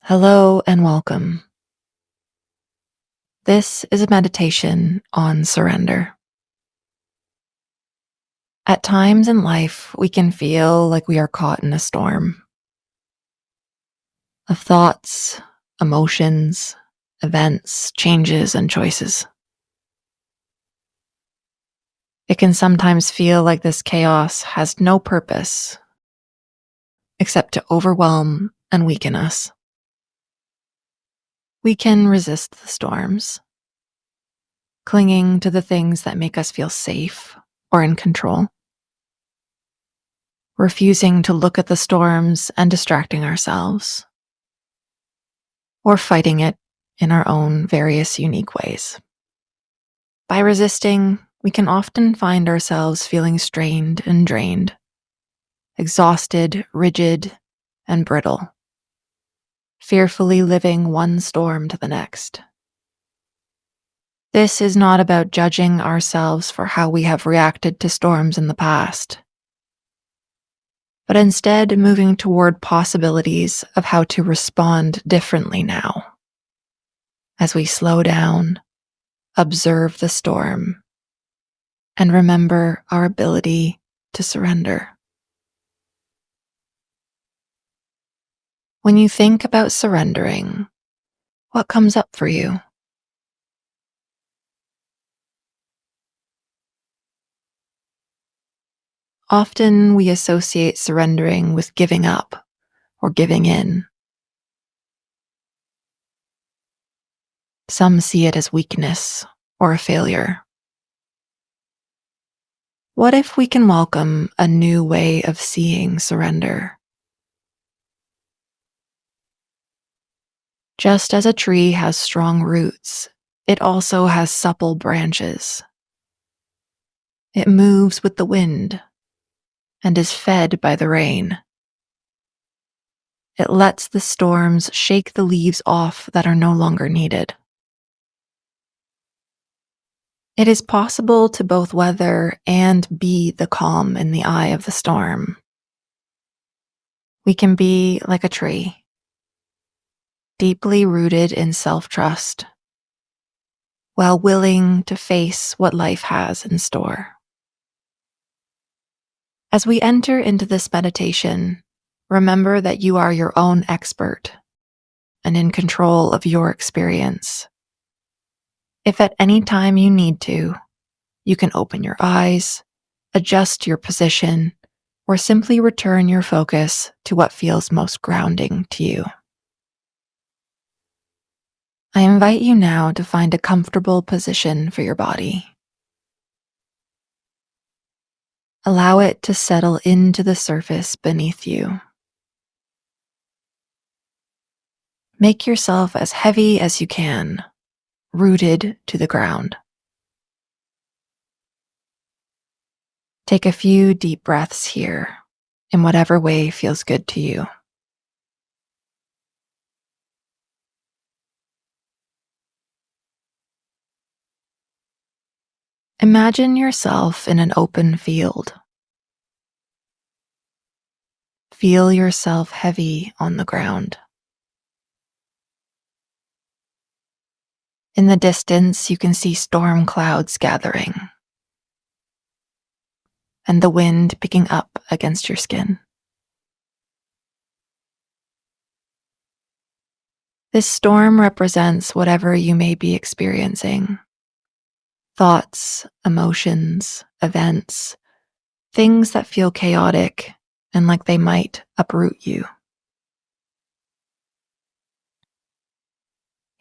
Hello and welcome. This is a meditation on surrender. At times in life, we can feel like we are caught in a storm of thoughts, emotions, events, changes, and choices. It can sometimes feel like this chaos has no purpose except to overwhelm and weaken us. We can resist the storms, clinging to the things that make us feel safe or in control, refusing to look at the storms and distracting ourselves, or fighting it in our own various unique ways. By resisting, we can often find ourselves feeling strained and drained, exhausted, rigid, and brittle, fearfully living one storm to the next. This is not about judging ourselves for how we have reacted to storms in the past, but instead moving toward possibilities of how to respond differently now. As we slow down, observe the storm, and remember our ability to surrender. When you think about surrendering, what comes up for you? Often we associate surrendering with giving up or giving in. Some see it as weakness or a failure. What if we can welcome a new way of seeing surrender? Just as a tree has strong roots, it also has supple branches. It moves with the wind and is fed by the rain. It lets the storms shake the leaves off that are no longer needed. It is possible to both weather and be the calm in the eye of the storm. We can be like a tree, deeply rooted in self-trust, while willing to face what life has in store. As we enter into this meditation, remember that you are your own expert and in control of your experience. If at any time you need to, you can open your eyes, adjust your position, or simply return your focus to what feels most grounding to you. I invite you now to find a comfortable position for your body. Allow it to settle into the surface beneath you. Make yourself as heavy as you can, rooted to the ground. Take a few deep breaths here, in whatever way feels good to you. Imagine yourself in an open field. Feel yourself heavy on the ground. In the distance, you can see storm clouds gathering and the wind picking up against your skin. This storm represents whatever you may be experiencing. Thoughts, emotions, events, things that feel chaotic and like they might uproot you.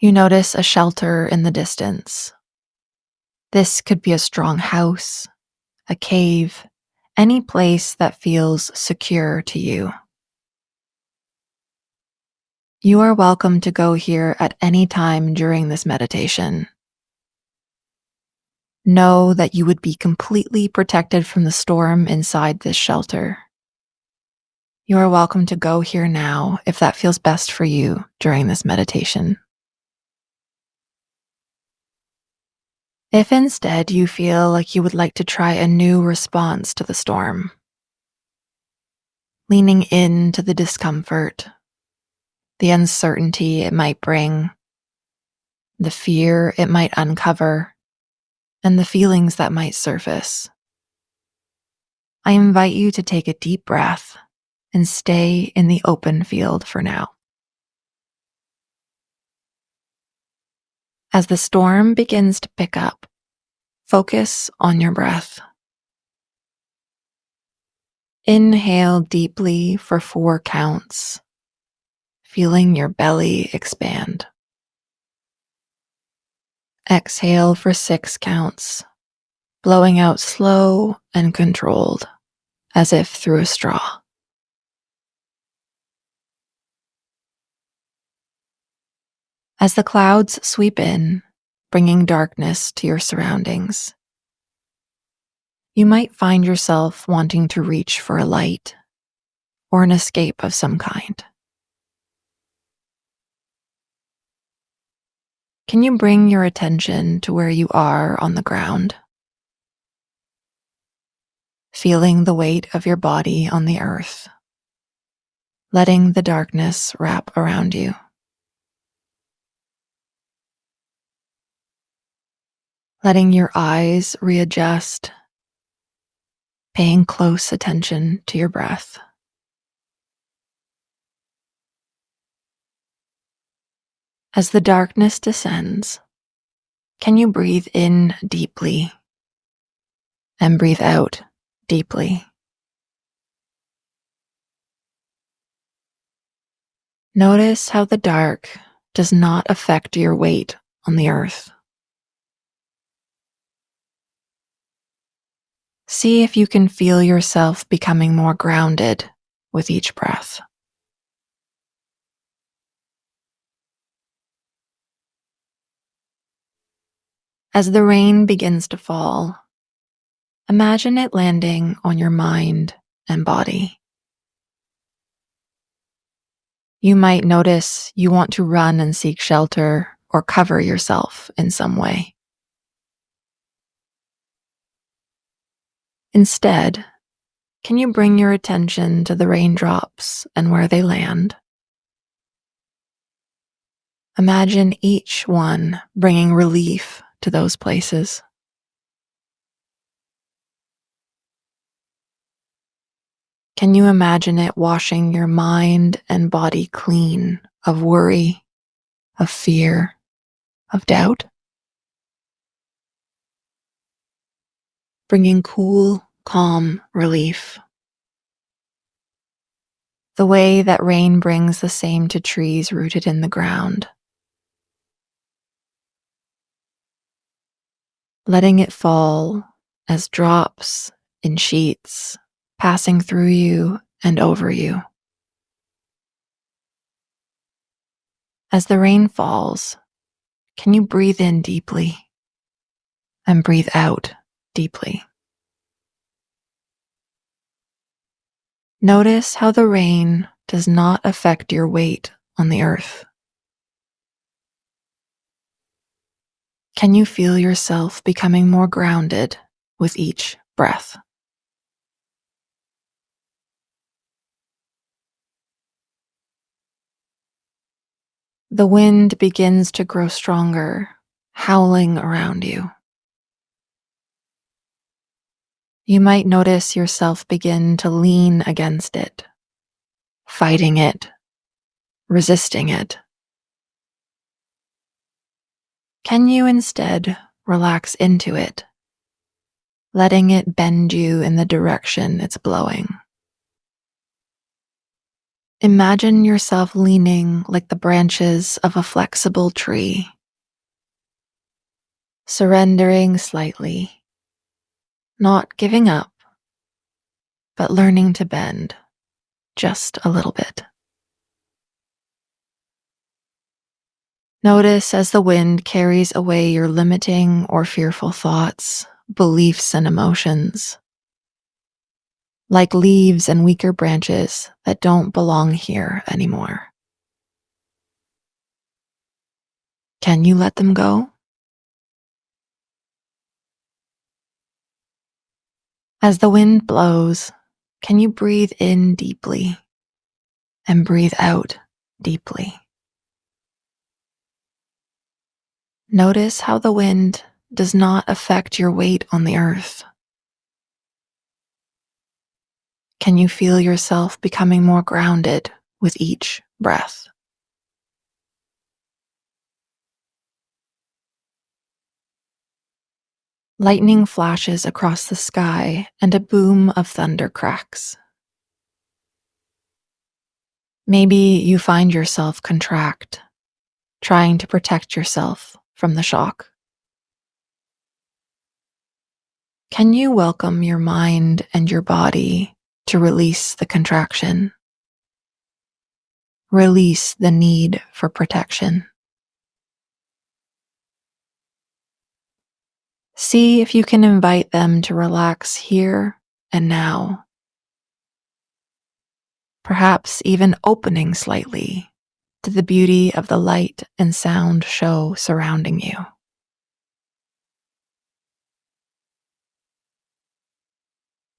You notice a shelter in the distance. This could be a strong house, a cave, any place that feels secure to you. You are welcome to go here at any time during this meditation. Know that you would be completely protected from the storm inside this shelter. You are welcome to go here now if that feels best for you during this meditation. If instead you feel like you would like to try a new response to the storm, leaning into the discomfort, the uncertainty it might bring, the fear it might uncover, and the feelings that might surface. I invite you to take a deep breath and stay in the open field for now. As the storm begins to pick up, focus on your breath. Inhale deeply for 4 counts, feeling your belly expand. Exhale for 6 counts, blowing out slow and controlled, as if through a straw. As the clouds sweep in, bringing darkness to your surroundings, you might find yourself wanting to reach for a light or an escape of some kind. Can you bring your attention to where you are on the ground? Feeling the weight of your body on the earth, letting the darkness wrap around you. Letting your eyes readjust, paying close attention to your breath. As the darkness descends, can you breathe in deeply and breathe out deeply? Notice how the dark does not affect your weight on the earth. See if you can feel yourself becoming more grounded with each breath. As the rain begins to fall, imagine it landing on your mind and body. You might notice you want to run and seek shelter or cover yourself in some way. Instead, can you bring your attention to the raindrops and where they land? Imagine each one bringing relief to those places. Can you imagine it washing your mind and body clean of worry, of fear, of doubt? Bringing cool, calm relief. The way that rain brings the same to trees rooted in the ground. Letting it fall as drops in sheets, passing through you and over you. As the rain falls, can you breathe in deeply and breathe out deeply? Notice how the rain does not affect your weight on the earth. Can you feel yourself becoming more grounded with each breath? The wind begins to grow stronger, howling around you. You might notice yourself begin to lean against it, fighting it, resisting it. Can you instead relax into it, letting it bend you in the direction it's blowing? Imagine yourself leaning like the branches of a flexible tree, surrendering slightly, not giving up, but learning to bend just a little bit. Notice as the wind carries away your limiting or fearful thoughts, beliefs, and emotions, like leaves and weaker branches that don't belong here anymore. Can you let them go? As the wind blows, can you breathe in deeply and breathe out deeply. Notice how the wind does not affect your weight on the earth. Can you feel yourself becoming more grounded with each breath? Lightning flashes across the sky and a boom of thunder cracks. Maybe you find yourself contract, trying to protect yourself from the shock. Can you welcome your mind and your body to release the contraction? Release the need for protection. See if you can invite them to relax here and now, perhaps even opening slightly to the beauty of the light and sound show surrounding you.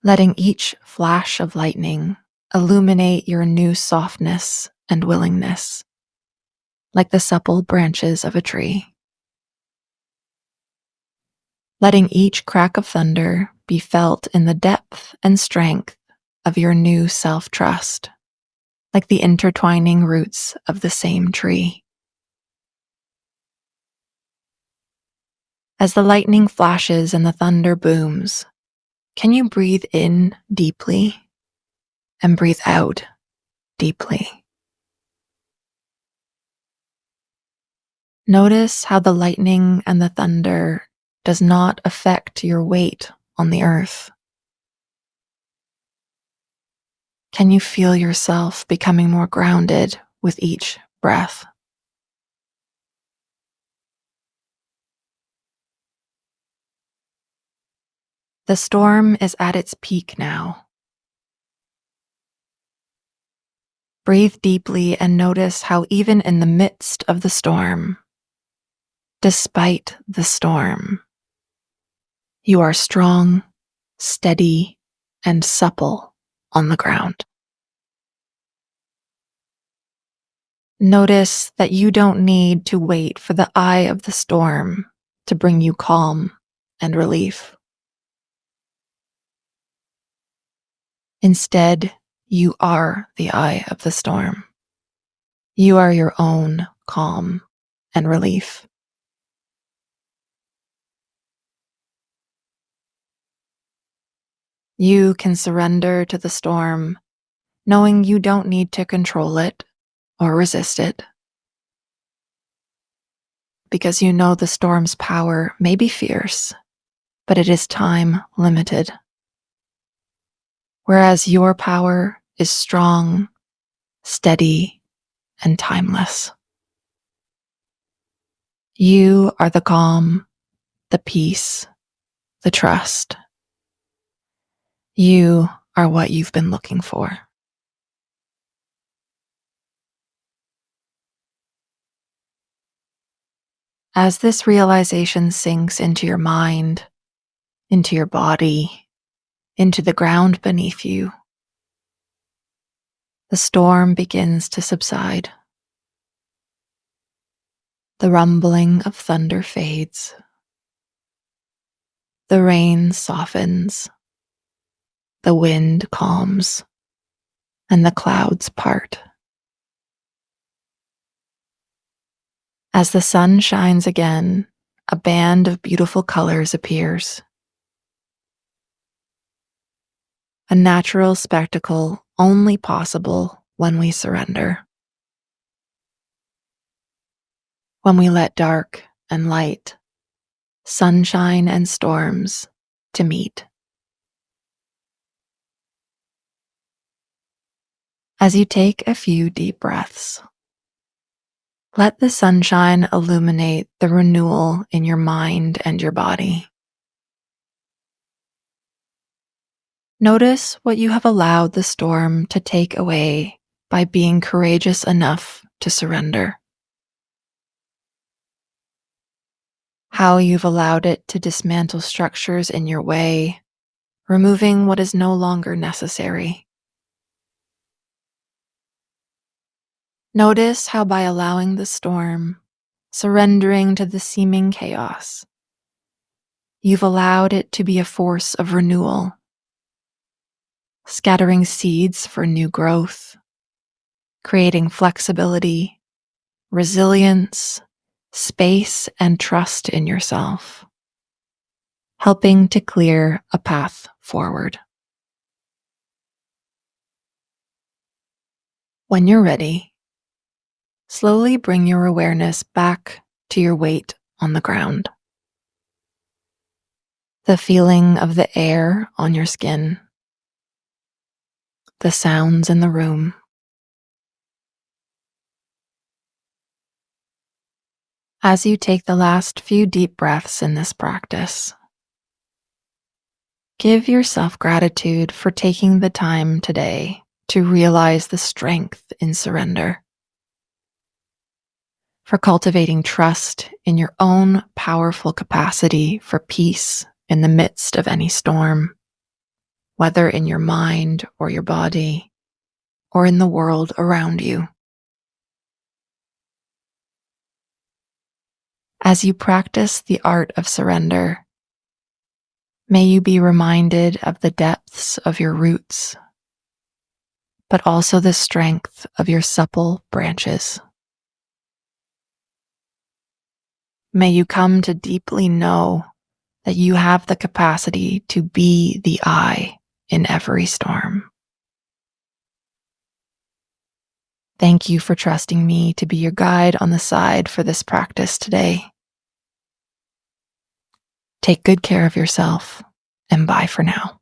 Letting each flash of lightning illuminate your new softness and willingness, like the supple branches of a tree. Letting each crack of thunder be felt in the depth and strength of your new self-trust, like the intertwining roots of the same tree. As the lightning flashes and the thunder booms, can you breathe in deeply and breathe out deeply? Notice how the lightning and the thunder does not affect your weight on the earth. Can you feel yourself becoming more grounded with each breath? The storm is at its peak now. Breathe deeply and notice how even in the midst of the storm, despite the storm, you are strong, steady, and supple on the ground. Notice that you don't need to wait for the eye of the storm to bring you calm and relief. Instead, you are the eye of the storm. You are your own calm and relief. You can surrender to the storm, knowing you don't need to control it or resist it, because you know the storm's power may be fierce, but it is time limited. Whereas your power is strong, steady, and timeless. You are the calm, the peace, the trust. You are what you've been looking for. As this realization sinks into your mind, into your body, into the ground beneath you, the storm begins to subside. The rumbling of thunder fades. The rain softens. The wind calms. And the clouds part. As the sun shines again, a band of beautiful colors appears. A natural spectacle only possible when we surrender. When we let dark and light, sunshine and storms to meet. As you take a few deep breaths, let the sunshine illuminate the renewal in your mind and your body. Notice what you have allowed the storm to take away by being courageous enough to surrender. How you've allowed it to dismantle structures in your way, removing what is no longer necessary. Notice how by allowing the storm, surrendering to the seeming chaos, you've allowed it to be a force of renewal, scattering seeds for new growth, creating flexibility, resilience, space, and trust in yourself, helping to clear a path forward. When you're ready, slowly bring your awareness back to your weight on the ground. The feeling of the air on your skin, the sounds in the room. As you take the last few deep breaths in this practice, give yourself gratitude for taking the time today to realize the strength in surrender, for cultivating trust in your own powerful capacity for peace in the midst of any storm, whether in your mind or your body, or in the world around you. As you practice the art of surrender, may you be reminded of the depths of your roots, but also the strength of your supple branches. May you come to deeply know that you have the capacity to be the I in every storm. Thank you for trusting me to be your guide on the side for this practice today. Take good care of yourself, and bye for now.